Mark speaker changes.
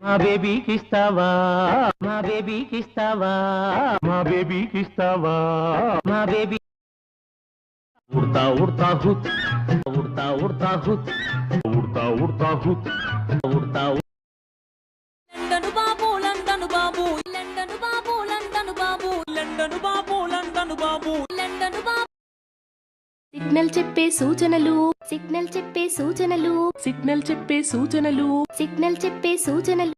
Speaker 1: మా బేబీకి ఇస్తావా మా బేబీకి ఇస్తావా మా బేబీకి ఇస్తావా మా బేబీ ఉడతా ఉడతా హుత్ ఉడతా ఉడతా హుత్ ఉడతా ఉడతా హుత్ ఉడతా
Speaker 2: లండను బాబు లండను బాబు లండను బాబు లండను బాబు లండను బాబు లండను బాబు లండను బాబు
Speaker 3: సిగ్నల్ చెప్పే సూచనలు సిగ్నల్ చెప్పే సూచనలు సిగ్నల్ చెప్పే సూచనలు సిగ్నల్ చెప్పే సూచనలు